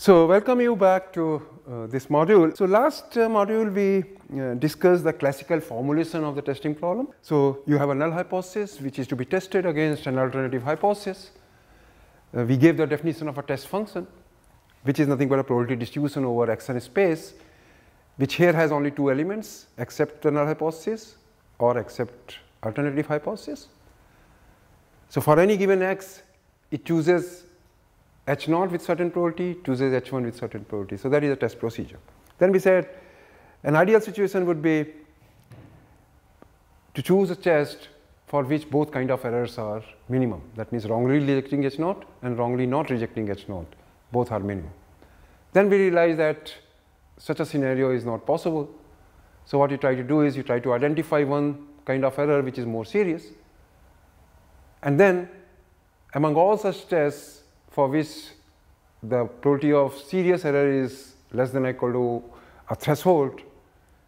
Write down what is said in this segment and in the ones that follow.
So welcome you back to this module. So last module we discussed the classical formulation of the testing problem. So you have a null hypothesis which is to be tested against an alternative hypothesis. We gave the definition of a test function which is nothing but a probability distribution over X space, which here has only two elements except the null hypothesis or except alternative hypothesis. So for any given X, it chooses H0 with certain probability, chooses H1 with certain probability. So that is a test procedure. Then we said an ideal situation would be to choose a test for which both kind of errors are minimum. That means wrongly rejecting H0 and wrongly not rejecting H0, both are minimum. Then we realize that such a scenario is not possible. So what you try to do is you try to identify one kind of error which is more serious, and then among all such tests for which the probability of serious error is less than or equal to a threshold,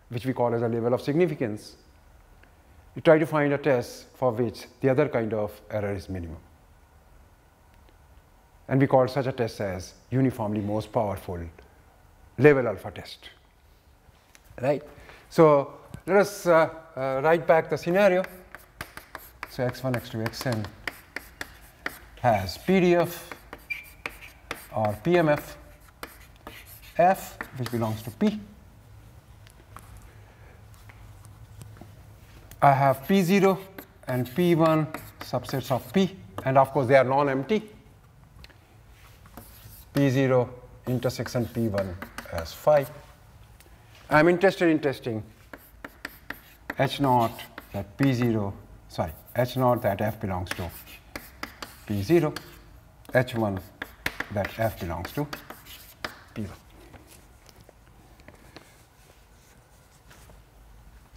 which we call as a level of significance, you try to find a test for which the other kind of error is minimum. And we call such a test as uniformly most powerful level alpha test. Right? So let us write back the scenario. So x1, x2, xn has PDF or PMF f which belongs to P. I have P0 and P1 subsets of P, and of course they are non-empty. P0 intersection P1 as phi. I am interested in testing H0 that P0, sorry, H0 that f belongs to P0, H1 that f belongs to P1.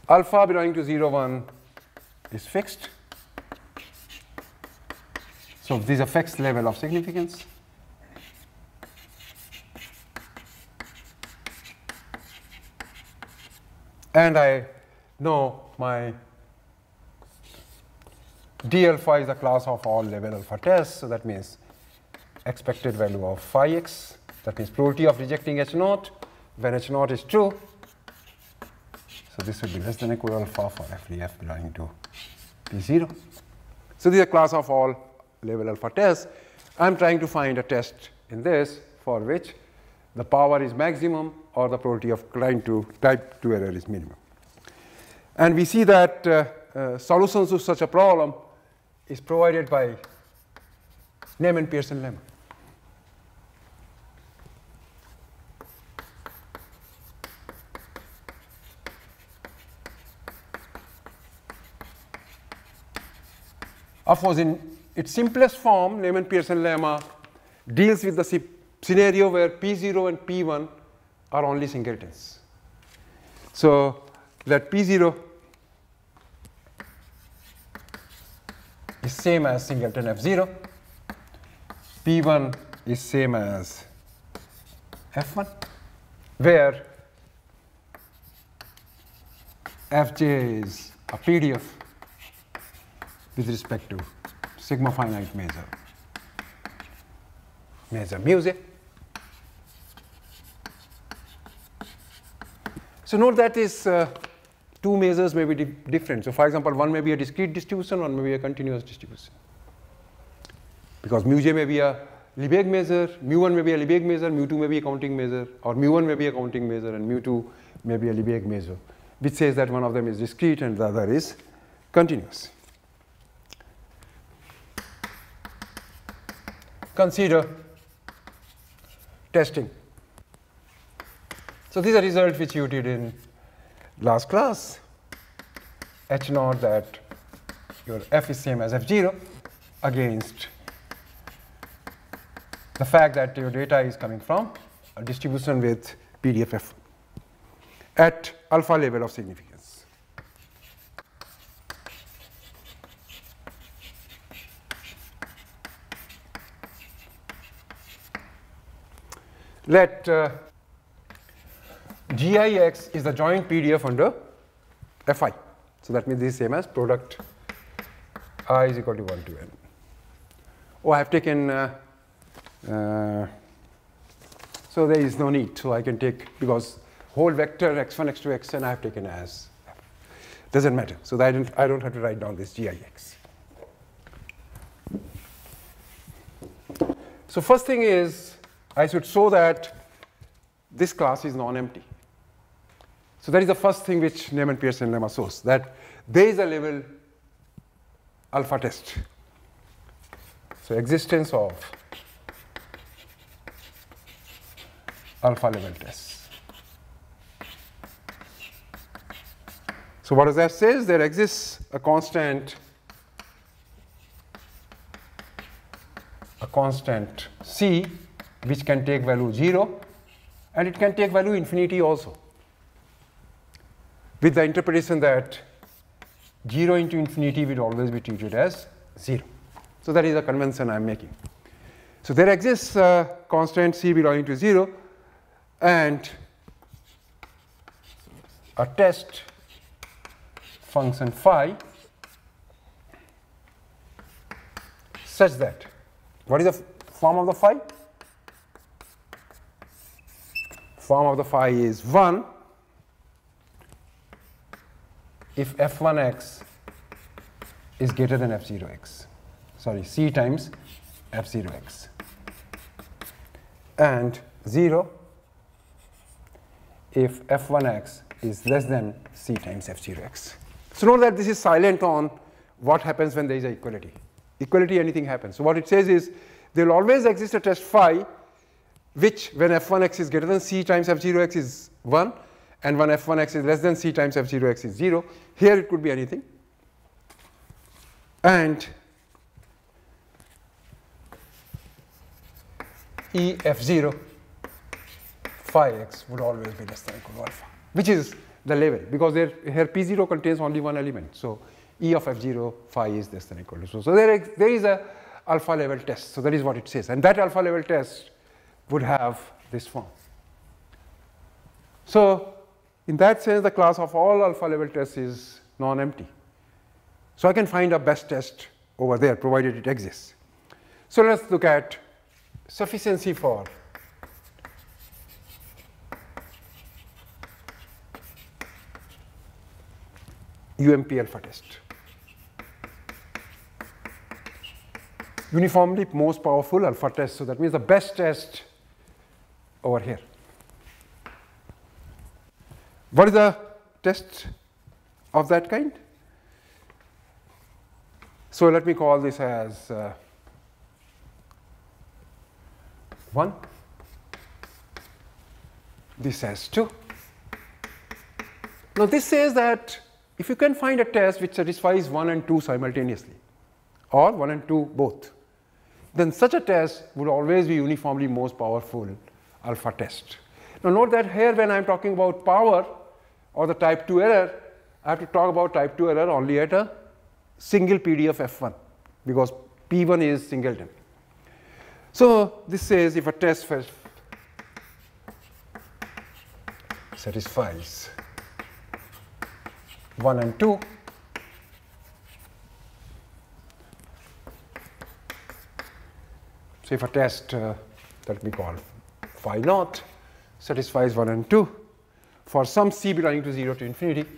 Alpha belonging to 0, 1 is fixed. So this is a fixed level of significance. And I know my d alpha is the class of all level alpha tests. So that means expected value of phi x, that means probability of rejecting H0 when H0 is true. So this would be less than or equal to alpha for every f belonging to P0. So this is a class of all level alpha tests. I am trying to find a test in this for which the power is maximum or the probability of type 2 error is minimum. And we see that solutions to such a problem is provided by Neyman-Pearson lemma. Of course, in its simplest form, Neyman-Pearson lemma deals with the scenario where P0 and P1 are only singletons. So that P0 is same as singleton F0, P1 is same as F1, where Fj is a PDF with respect to sigma finite measure mu j. So note that is two measures may be different. So for example, one may be a discrete distribution, one may be a continuous distribution. Because mu j may be a Lebesgue measure, mu1 may be a Lebesgue measure, mu2 may be a counting measure, or mu1 may be a counting measure, and mu2 may be a Lebesgue measure, which says that one of them is discrete and the other is continuous. Consider testing. So these are results which you did in last class. H0 that your f is same as f0 against the fact that your data is coming from a distribution with PDF f at alpha level of significance. Let GIX is the joint PDF under Fi. So that means this is same as product I is equal to 1 to n. Oh, I have taken So there is no need. So I can take, because whole vector x1, x2, xn I have taken as f. Doesn't matter. So that I don't have to write down this gix. So first thing is, I should show that this class is non-empty. So that is the first thing which Neyman-Pearson lemma shows, that there is a level alpha test. So existence of alpha level tests. So what does that say? There exists a constant C which can take value 0, and it can take value infinity also, with the interpretation that 0 into infinity will always be treated as 0. So that is the convention I am making. So there exists a constant C belonging to 0 and a test function phi such that, what is the form of the phi? Form of the phi is 1 if f1x is greater than f0x. Sorry, C times f0x. And 0 if f1x is less than C times f0x. So note that this is silent on what happens when there is an equality. Equality, anything happens. So what it says is there will always exist a test phi which, when f1x is greater than C times f0x, is 1, and when f1x is less than C times f0x is 0. Here it could be anything. And E f0 phi x would always be less than or equal to alpha, which is the level, because here P0 contains only one element. So E of f0 phi is less than or equal to. So there is a alpha level test. So that is what it says. And that alpha level test would have this form. So in that sense, the class of all alpha level tests is non-empty. So I can find a best test over there, provided it exists. So let's look at sufficiency for UMP alpha test. Uniformly most powerful alpha test. So that means the best test over here. What is the test of that kind? So let me call this as 1, this as 2. Now this says that if you can find a test which satisfies 1 and 2 simultaneously, or 1 and 2 both, then such a test would always be uniformly most powerful alpha test. Now note that here when I am talking about power or the type 2 error, I have to talk about type 2 error only at a single PD of f1, because P1 is singleton. So this says if a test satisfies 1 and 2, so if a test that we call phi naught satisfies 1 and 2 for some C belonging to 0 to infinity,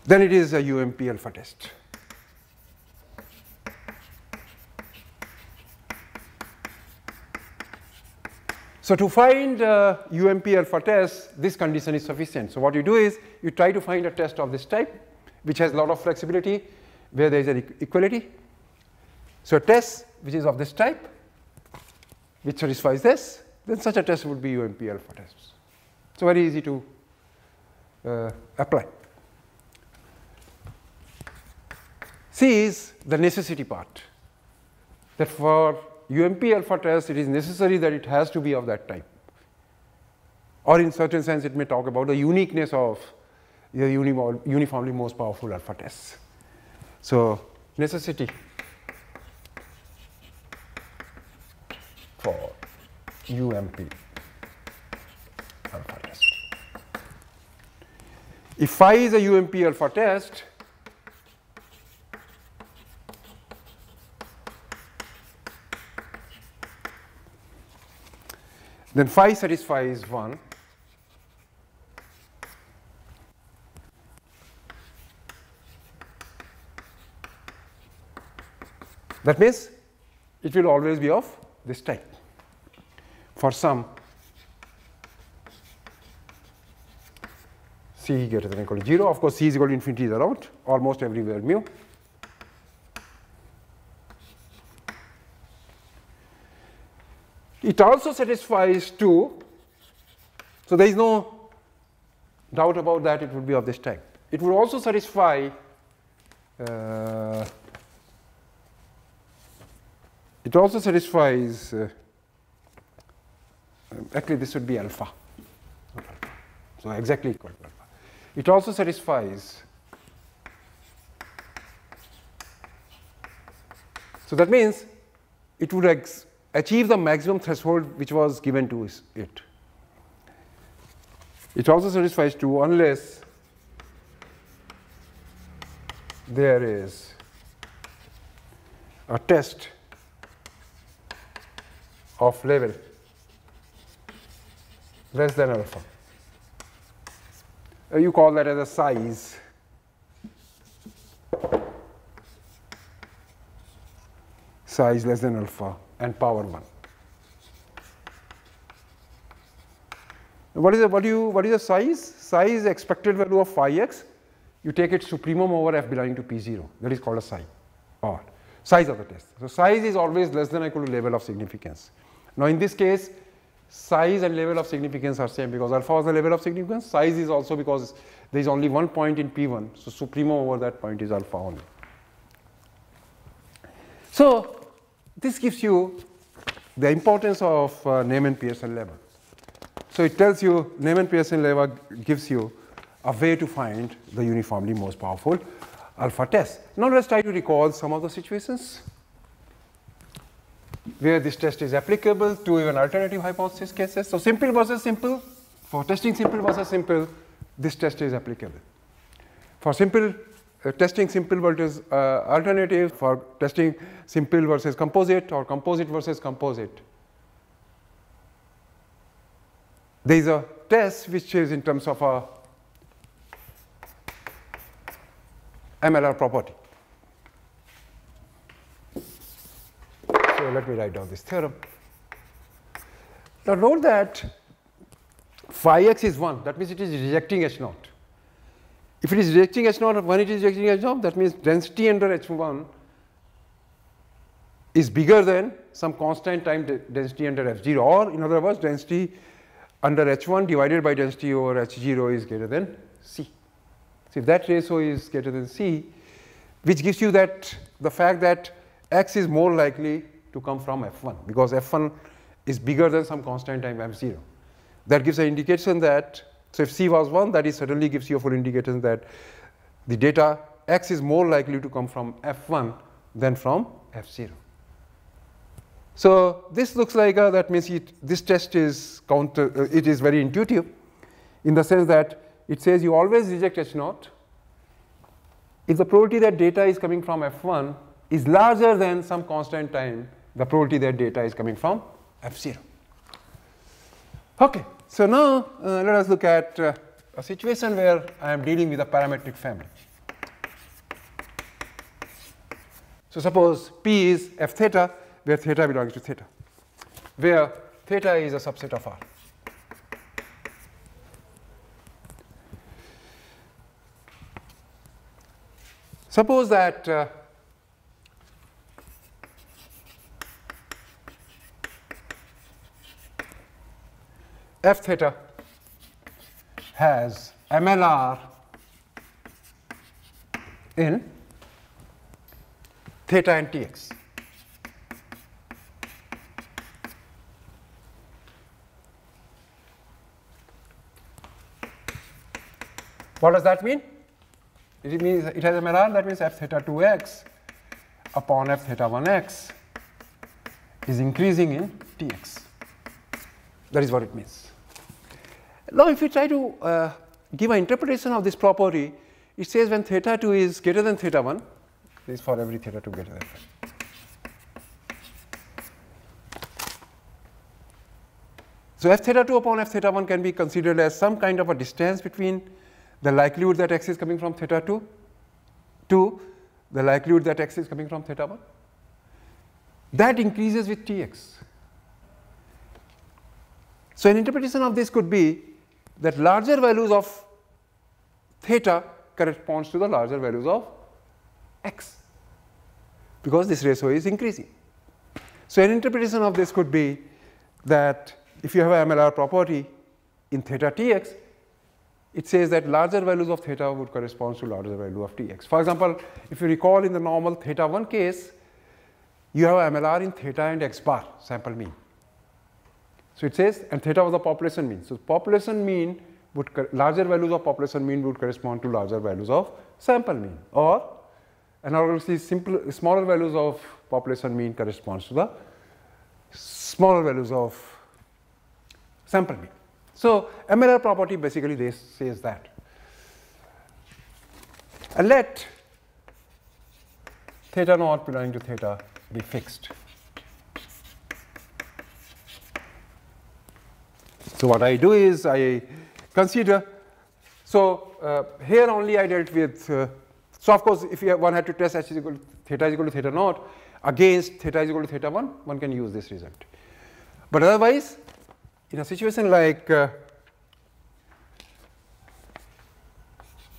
then it is a UMP alpha test. So to find UMP alpha test, this condition is sufficient. So what you do is you try to find a test of this type, which has a lot of flexibility, where there is an equality. So a test which is of this type, which satisfies this, then such a test would be UMP alpha test. So very easy to apply. C is the necessity part, that for UMP alpha test it is necessary that it has to be of that type, or in certain sense it may talk about the uniqueness of the uniformly most powerful alpha tests. So necessity for UMP alpha test. If phi is a UMP alpha test, then phi satisfies 1. That means it will always be of this type for some c greater than or equal to 0. Of course, c is equal to infinity is allowed almost everywhere mu. It also satisfies 2. So there is no doubt about that, it would be of this type. It would also satisfy it also satisfies actually this would be alpha. So exactly equal to alpha. It also satisfies, so that means it would achieve the maximum threshold which was given to it. It also satisfies 2 unless there is a test of level less than alpha. You call that as a size. Size less than alpha and power 1. What is the size? Size is the expected value of phi x. You take its supremum over f belonging to P0. That is called a psi, or size of the test. So size is always less than or equal to level of significance. Now in this case, size and level of significance are same because alpha was the level of significance. Size is also because there is only one point in P1, so supremum over that point is alpha only. So this gives you the importance of Neyman-Pearson level. So it tells you Neyman-Pearson level gives you a way to find the uniformly most powerful alpha test. Now let's try to recall some of the situations where this test is applicable to even alternative hypothesis cases. So simple versus simple, for testing simple versus simple, this test is applicable. For simple testing simple versus alternative, for testing simple versus composite or composite versus composite, there is a test which is in terms of a MLR property. So let me write down this theorem. Now note that phi x is 1, that means it is rejecting H0. If it is rejecting H0, when it is rejecting H0, that means density under H1 is bigger than some constant time density under F0, or in other words, density under H1 divided by density over H0 is greater than C. So if that ratio is greater than C, which gives you that the fact that x is more likely to come from F1 because F1 is bigger than some constant time F0. That gives an indication that, so if C was 1, that is certainly gives you a full indication that the data x is more likely to come from F1 than from F0. So this looks like that means this test is it is very intuitive in the sense that it says you always reject H0 if the probability that data is coming from F1 is larger than some constant time the probability that data is coming from F0. Okay, so now let us look at a situation where I am dealing with a parametric family. So suppose P is F theta, where theta belongs to theta, where theta is a subset of R. Suppose that F theta has MLR in theta and Tx. What does that mean? It means it has MLR, that means F theta 2x upon F theta 1x is increasing in Tx. That is what it means. Now if we try to give an interpretation of this property, it says when theta 2 is greater than theta 1, this is for every theta 2 greater than 1. So f theta 2 upon f theta 1 can be considered as some kind of a distance between the likelihood that x is coming from theta 2 to the likelihood that x is coming from theta 1. That increases with Tx. So an interpretation of this could be that larger values of theta corresponds to the larger values of x, because this ratio is increasing. So an interpretation of this could be that if you have a MLR property in theta Tx, it says that larger values of theta would correspond to larger value of Tx. For example, if you recall in the normal theta 1 case, you have MLR in theta and x bar, sample mean. So it says, and theta was the population mean. So population mean would, larger values of population mean would correspond to larger values of sample mean. Or analogously, smaller values of population mean corresponds to the smaller values of sample mean. So MLR property basically this says that. And let theta naught belonging to theta be fixed. So what I do is I consider, so here only I dealt with, so of course if one had to test h is equal to theta is equal to theta naught against theta is equal to theta 1, one can use this result. But otherwise, in a situation like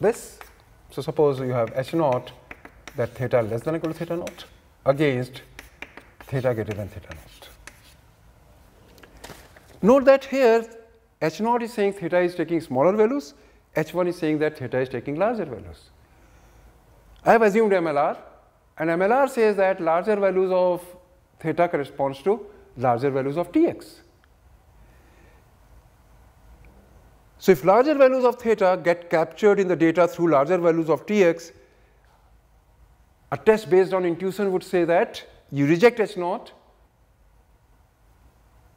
this, so suppose you have h naught that theta less than or equal to theta naught against theta greater than theta naught. Note that here h naught is saying theta is taking smaller values, h1 is saying that theta is taking larger values. I have assumed MLR, and MLR says that larger values of theta corresponds to larger values of Tx. So if larger values of theta get captured in the data through larger values of Tx, a test based on intuition would say that you reject h naught,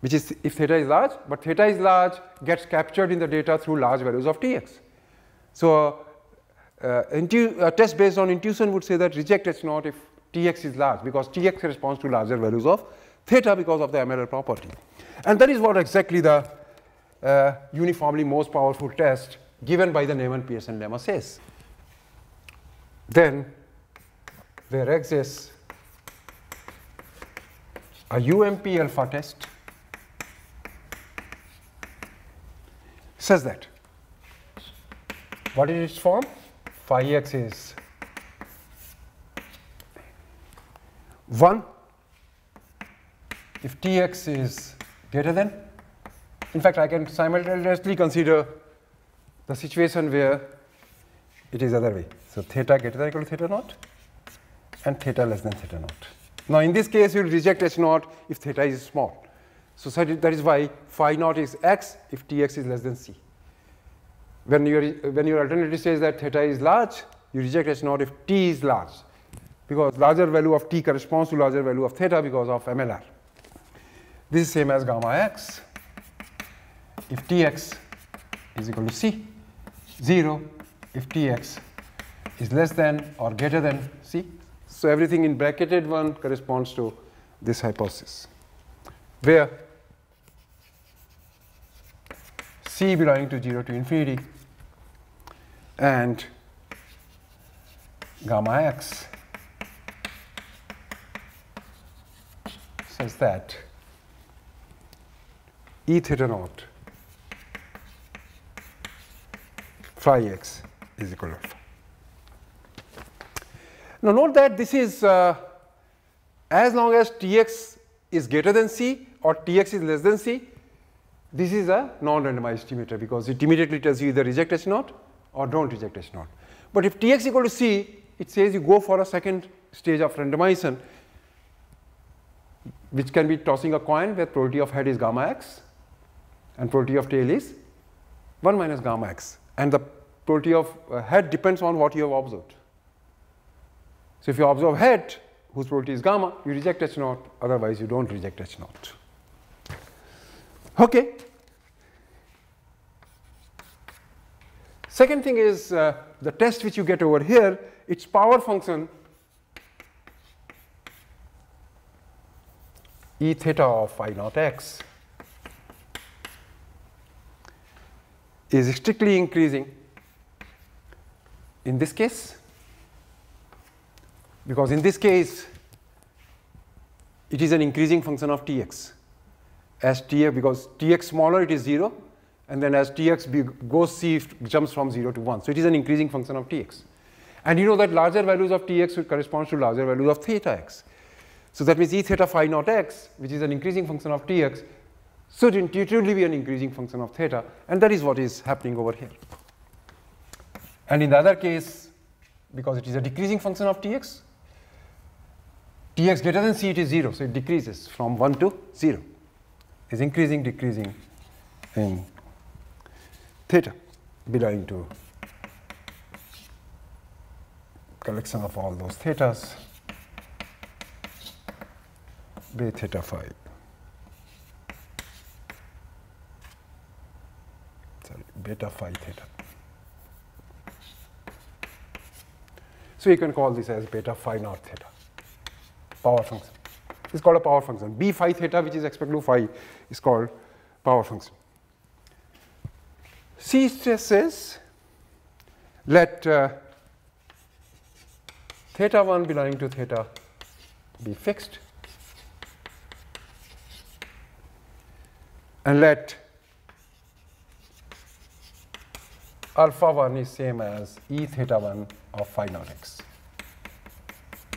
which is if theta is large, but theta is large gets captured in the data through large values of Tx. So a test based on intuition would say that reject h naught if Tx is large, because Tx corresponds to larger values of theta because of the MLR property. And that is what exactly the uniformly most powerful test given by the Neyman-Pearson lemma says. Then there exists a UMP alpha test says that. What is its form? Phi x is 1 if Tx is greater than. In fact, I can simultaneously consider the situation where it is other way. So theta greater than or equal to theta naught and theta less than theta naught. Now in this case, you will reject h naught if theta is small. So that is why phi naught is x if Tx is less than c. When your alternative says that theta is large, you reject h naught if t is large, because larger value of t corresponds to larger value of theta because of MLR. This is same as gamma x if Tx is equal to c, 0 if Tx is less than or greater than c. So everything in bracketed one corresponds to this hypothesis, where c belonging to 0 to infinity and gamma x says that E theta naught phi x is equal to alpha. Now note that this is as long as Tx is greater than c or Tx is less than c, this is a non-randomized estimator because it immediately tells you either reject h naught or don't reject h naught. But if Tx equal to c, it says you go for a second stage of randomization, which can be tossing a coin where probability of head is gamma x and probability of tail is 1 minus gamma x, and the probability of head depends on what you have observed. So if you observe head whose probability is gamma, you reject h naught, otherwise you don't reject h naught. Okay. Second thing is the test which you get over here, its power function E theta of phi naught x is strictly increasing in this case, because in this case it is an increasing function of Tx. As Tx, because Tx smaller it is 0, and then as Tx goes C, it jumps from 0 to 1. So it is an increasing function of Tx. And you know that larger values of Tx will correspond to larger values of theta x. So that means E theta phi naught x, which is an increasing function of Tx, should intuitively be an increasing function of theta, and that is what is happening over here. And in the other case, because it is a decreasing function of Tx, Tx greater than C, it is 0, so it decreases from 1 to 0. Is increasing, decreasing in theta belonging to collection of all those thetas, B theta phi. Sorry, beta phi theta. So you can call this as beta phi naught theta, power function. It's called a power function. B phi theta, which is expected to phi, is called power function. C stress says let theta 1 belonging to theta be fixed, and let alpha 1 is same as E theta 1 of phi naught x.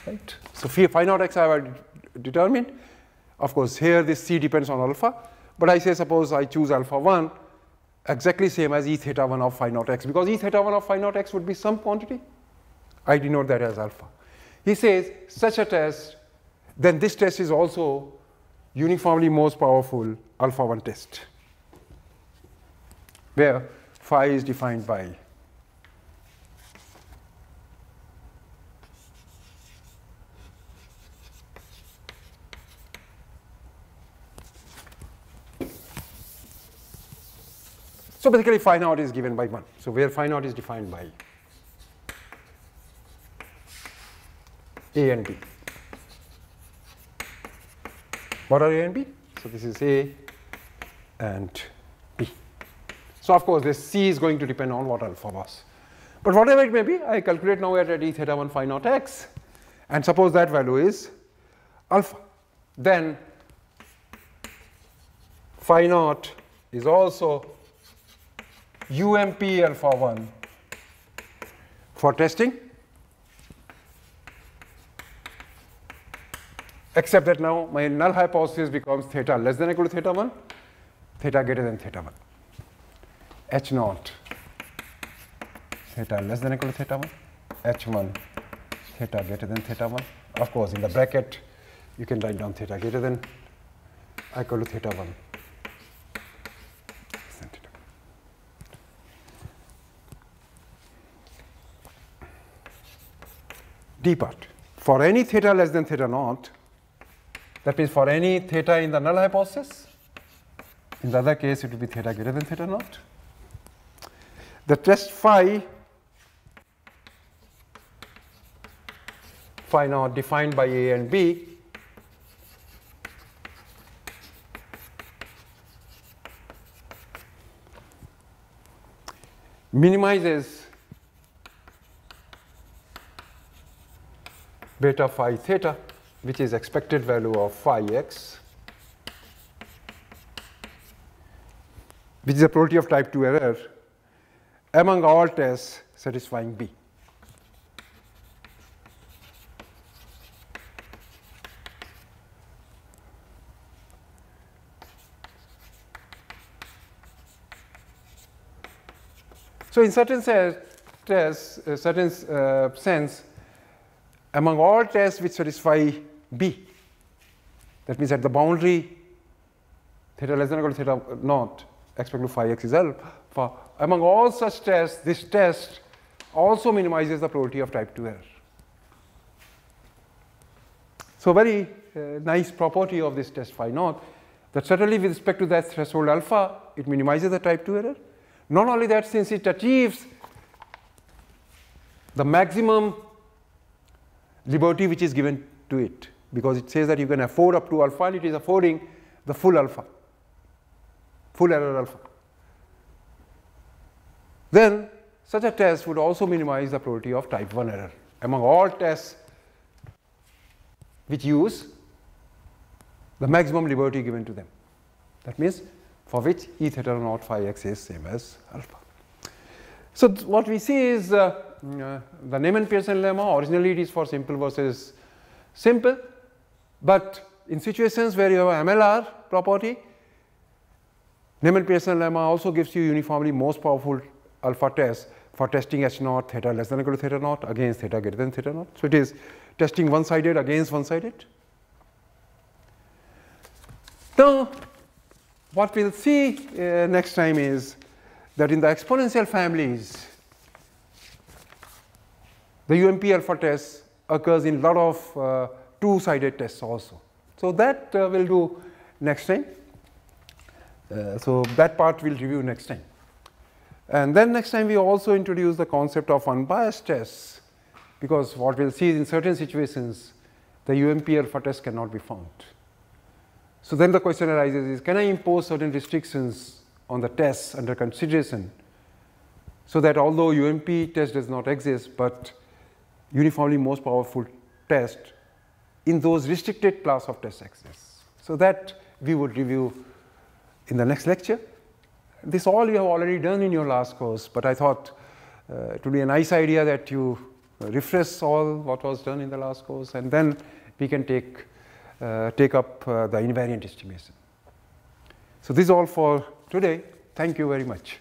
Right? So phi naught x I have determined. Of course, here this C depends on alpha, but I say suppose I choose alpha 1 exactly same as E theta 1 of phi naught x, because E theta 1 of phi naught x would be some quantity. I denote that as alpha. He says such a test, then this test is also uniformly most powerful alpha 1 test, where phi is defined by so basically phi naught is given by 1. So where phi naught is defined by A and B. What are A and B? So this is A and B. So of course this C is going to depend on what alpha was. But whatever it may be, I calculate now at E theta 1 phi naught x, and suppose that value is alpha. Then phi naught is also UMP alpha 1 for testing, except that now my null hypothesis becomes theta less than or equal to theta 1, theta greater than theta 1. H naught theta less than or equal to theta 1, H1 theta greater than theta 1. Of course, in the bracket, you can write down theta greater than or equal to theta 1. D part. For any theta less than theta naught, that means for any theta in the null hypothesis, in the other case it will be theta greater than theta naught, the test phi naught defined by A and B minimizes beta phi theta, which is expected value of phi x, which is a probability of type 2 error among all tests satisfying B. So in certain sense, among all tests which satisfy B, that means at the boundary theta less than or equal to theta naught, expected to phi x is alpha, among all such tests, this test also minimizes the probability of type 2 error. So very nice property of this test phi naught, that certainly with respect to that threshold alpha, it minimizes the type 2 error. Not only that, since it achieves the maximum liberty which is given to it, because it says that you can afford up to alpha, and it is affording the full alpha, full error alpha. then such a test would also minimize the probability of type 1 error among all tests which use the maximum liberty given to them. That means for which E theta naught phi x is same as alpha. So what we see is the Neyman-Pearson lemma. Originally it is for simple versus simple, but in situations where you have MLR property, Neyman-Pearson lemma also gives you uniformly most powerful alpha test for testing H naught theta less than or equal to theta naught against theta greater than theta naught. So it is testing one-sided against one-sided. Now, what we'll see next time is that in the exponential families, the UMP alpha test occurs in a lot of two-sided tests also. So that we'll do next time. So that part we'll review next time. And then next time we also introduce the concept of unbiased tests, because what we'll see is in certain situations the UMP alpha test cannot be found. So then the question arises is, can I impose certain restrictions on the tests under consideration so that although UMP test does not exist, but uniformly most powerful test in those restricted class of tests exists. So that we would review in the next lecture. This all you have already done in your last course, but I thought it would be a nice idea that you refresh all what was done in the last course, and then we can take up the invariant estimation. So this is all for today. Thank you very much.